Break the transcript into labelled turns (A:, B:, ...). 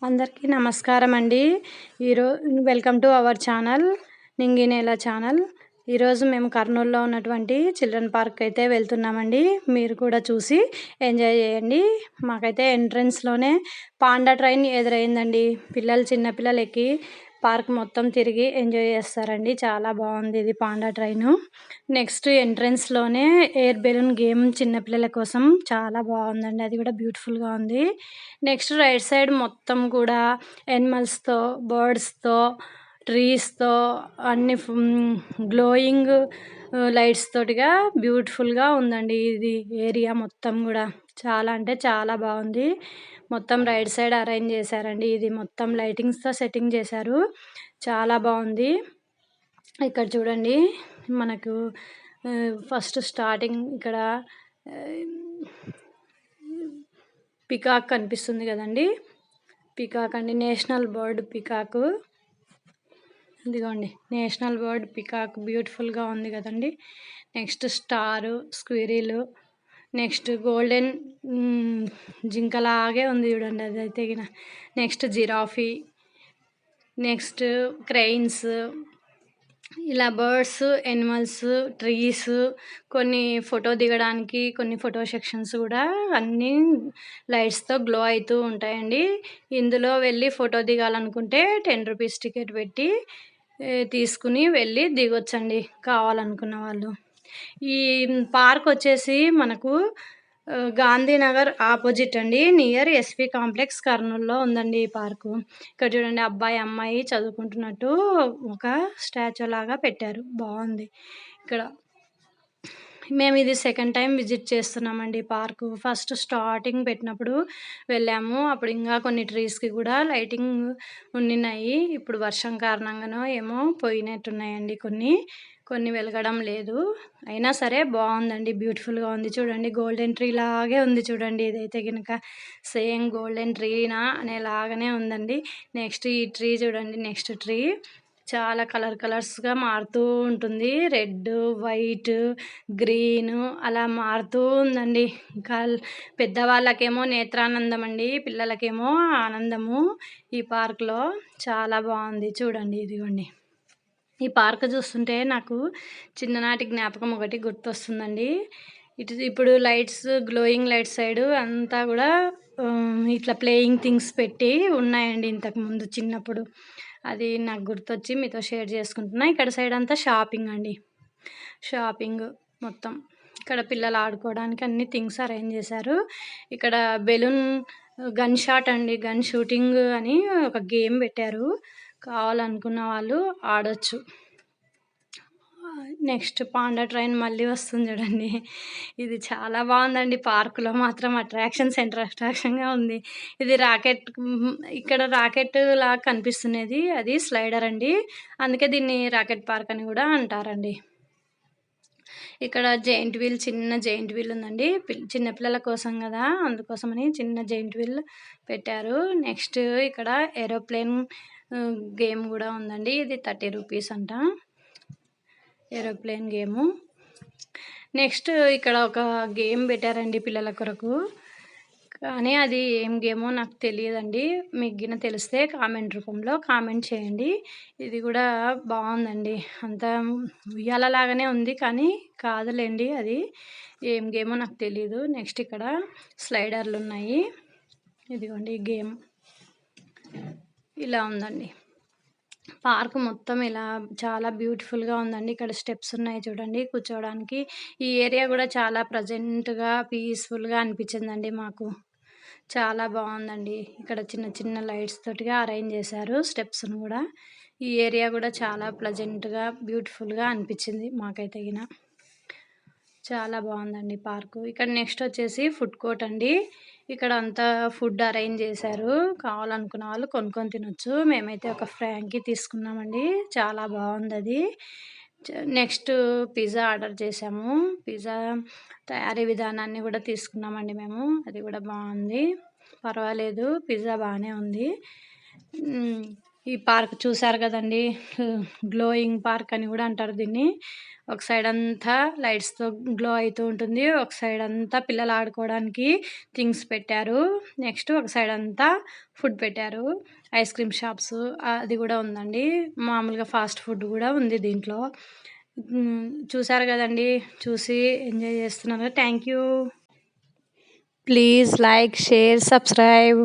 A: అందరికీ నమస్కారం అండి. Welcome to our channel Ninginela channel. ఈరోజు మేము కర్నూలులో ఉన్నటువంటి చిల్డ్రన్ పార్క్ అయితే వెళ్తున్నామండి. మీరు కూడా చూసి ఎంజాయ్ చేయండి. మాకైతే ఎంట్రన్స్లోనే పాండా ట్రైన్ ఎదురైందండి. చిన్నపిల్లలు ఎక్కి పార్క్ మొత్తం తిరిగి ఎంజాయ్ చేస్తారండి. చాలా బాగుంది ఇది పాండా ట్రైను. నెక్స్ట్ ఎంట్రన్స్లోనే ఎయిర్ బెలూన్ గేమ్ చిన్నపిల్లల కోసం చాలా బాగుందండి. అది కూడా బ్యూటిఫుల్గా ఉంది. నెక్స్ట్ రైట్ సైడ్ మొత్తం కూడా ఎనిమల్స్తో, బర్డ్స్తో, ట్రీస్తో అన్ని గ్లోయింగ్ లైట్స్ తోటిగా బ్యూటిఫుల్గా ఉందండి. ఇది ఏరియా మొత్తం కూడా చాలా అంటే చాలా బాగుంది. మొత్తం రైట్ సైడ్ అరేంజ్ చేశారండి. ఇది మొత్తం లైటింగ్స్తో సెట్టింగ్ చేశారు. చాలా బాగుంది. ఇక్కడ చూడండి, మనకు ఫస్ట్ స్టార్టింగ్ ఇక్కడ పికాక్ కనిపిస్తుంది కదండి. పికాక్ అండి, నేషనల్ బర్డ్ పికాక్. ఇదిగోండి నేషనల్ బర్డ్ పికాక్, బ్యూటిఫుల్గా ఉంది కదండి. Next star, squirrel, next golden జింకలాగే ఉంది చూడండి అదైతే. నెక్స్ట్ జిరాఫీ, నెక్స్ట్ క్రెయిన్స్, ఇలా బర్డ్స్, ఎనిమల్స్, ట్రీస్, కొన్ని ఫోటో దిగడానికి కొన్ని ఫోటో సెక్షన్స్ కూడా అన్నీ లైట్స్తో గ్లో అవుతూ ఉంటాయండి. ఇందులో వెళ్ళి ఫోటో దిగాలనుకుంటే 10 రూపీస్ టికెట్ పెట్టి తీసుకుని వెళ్ళి దిగొచ్చండి కావాలనుకున్న వాళ్ళు. ఈ పార్క్ వచ్చేసి మనకు గాంధీనగర్ ఆపోజిట్ అండి, నియర్ ఎస్పీ కాంప్లెక్స్, కర్నూలులో ఉందండి ఈ పార్కు. ఇక్కడ చూడండి, అబ్బాయి అమ్మాయి చదువుకుంటున్నట్టు ఒక స్టాచ్యూ లాగా పెట్టారు, బాగుంది. ఇక్కడ మేము ఇది సెకండ్ టైం విజిట్ చేస్తున్నామండి పార్కు. ఫస్ట్ స్టార్టింగ్ పెట్టినప్పుడు వెళ్ళాము, అప్పుడు ఇంకా కొన్ని ట్రీస్కి కూడా లైటింగ్ ఉండినాయి. ఇప్పుడు వర్షం కారణంగానో ఏమో పోయినట్టున్నాయండి, కొన్ని వెలగడం లేదు. అయినా సరే బాగుందండి, బ్యూటిఫుల్గా ఉంది. చూడండి గోల్డెన్ ట్రీ లాగే ఉంది చూడండి. ఇదైతే కనుక సేమ్ గోల్డెన్ ట్రీనా అనేలాగానే ఉందండి. నెక్స్ట్ ఈ ట్రీ చూడండి, నెక్స్ట్ ట్రీ చాలా కలర్స్గా మారుతూ ఉంటుంది. రెడ్, వైట్, గ్రీన్ అలా మారుతూ ఉందండి. పెద్దవాళ్ళకేమో నేత్రానందం అండి, పిల్లలకేమో ఆనందము. ఈ పార్క్లో చాలా బాగుంది చూడండి. ఇదిగోండి, ఈ పార్క్ చూస్తుంటే నాకు చిన్ననాటి జ్ఞాపకం ఒకటి గుర్తొస్తుందండి. ఇప్పుడు లైట్స్, గ్లోయింగ్ లైట్ సైడ్ అంతా కూడా ఇట్లా ప్లేయింగ్ థింగ్స్ పెట్టి ఉన్నాయండి ఇంతకుముందు చిన్నప్పుడు. అది నాకు గుర్తొచ్చి మీతో షేర్ చేసుకుంటున్నా. ఇక్కడ సైడ్ అంతా షాపింగ్ అండి, షాపింగ్ మొత్తం. ఇక్కడ పిల్లలు ఆడుకోవడానికి అన్ని థింగ్స్ అరేంజ్ చేశారు. ఇక్కడ బెలూన్ గన్ షాట్ అండి, గన్ షూటింగ్ అని ఒక గేమ్ పెట్టారు, కావాలనుకున్న వాళ్ళు ఆడొచ్చు. నెక్స్ట్ పాండా ట్రైన్ మళ్ళీ వస్తుంది చూడండి. ఇది చాలా బాగుందండి. పార్కులో మాత్రం అట్రాక్షన్గా ఉంది. ఇది ఇక్కడ రాకెట్ లాగా కనిపిస్తున్నది, అది స్లైడర్ అండి, అందుకే దీన్ని రాకెట్ పార్క్ అని కూడా అంటారండి. ఇక్కడ చిన్న జైంట్ వీల్ ఉందండి, చిన్నపిల్లల కోసం కదా, అందుకోసమని చిన్న జైంట్ వీల్ పెట్టారు. నెక్స్ట్ ఇక్కడ ఏరోప్లేన్ గేమ్ కూడా ఉందండి, ఇది 30 రూపీస్ అంట, ఏరోప్లేన్ గేము. నెక్స్ట్ ఇక్కడ ఒక గేమ్ పెట్టారండి పిల్లల కొరకు, కానీ అది ఏం గేమో నాకు తెలియదండి. మీకు తెలిస్తే కామెంట్ రూపంలో కామెంట్ చేయండి. ఇది కూడా బాగుందండి, అంతా ఉయ్యాలలాగానే ఉంది కానీ కాదులేండి, అది ఏం గేమో నాకు తెలియదు. నెక్స్ట్ ఇక్కడ స్లైడర్లు ఉన్నాయి. ఇదిగోండి గేమ్ ఇలా ఉందండి. పార్క్ మొత్తం ఇలా చాలా బ్యూటిఫుల్గా ఉందండి. ఇక్కడ స్టెప్స్ ఉన్నాయి చూడండి కూర్చోవడానికి. ఈ ఏరియా కూడా చాలా ప్రజెంట్గా, పీస్ఫుల్గా అనిపించిందండి మాకు. చాలా బాగుందండి. ఇక్కడ చిన్న లైట్స్ తోటిగా అరేంజ్ చేశారు స్టెప్స్ను కూడా. ఈ ఏరియా కూడా చాలా ప్లజెంట్గా, బ్యూటిఫుల్గా అనిపించింది మాకైతే. చాలా బాగుందండి పార్కు. ఇక్కడ నెక్స్ట్ వచ్చేసి ఫుడ్ కోర్ట్ అండి. ఇక్కడ అంతా ఫుడ్ అరేంజ్ చేశారు, కావాలనుకున్న వాళ్ళు కొనుక్కొని తినొచ్చు. మేమైతే ఒక ఫ్రాంకీ తీసుకున్నామండి, చాలా బాగుంది అది. నెక్స్ట్ పిజ్జా ఆర్డర్ చేసాము, పిజ్జా తయారీ విధానాన్ని కూడా తీసుకున్నామండి మేము, అది కూడా బాగుంది, పర్వాలేదు, పిజ్జా బాగానే ఉంది. ఈ పార్క్ చూసారు కదండీ! గ్లోయింగ్ పార్క్ అని గూడా అంటారు దీన్ని. ఒక సైడ్ అంతా లైట్స్‌తో గ్లో అయితూ ఉంటుంది. ఒక సైడ్ అంతా పిల్లలు ఆడుకోవడానికి థింగ్స్ పెట్టారు. నెక్స్ట్ ఒక సైడ్ అంతా ఫుడ్ పెట్టారు. ఐస్ క్రీమ్ షాప్స్ అది గూడా ఉందండి. మామూలుగా ఫాస్ట్ ఫుడ్ గూడా ఉంది దీంట్లో. చూసారు గదండీ! చూసి ఎంజాయ్ చేస్తున్నారు. Thank you. Please like, share, subscribe.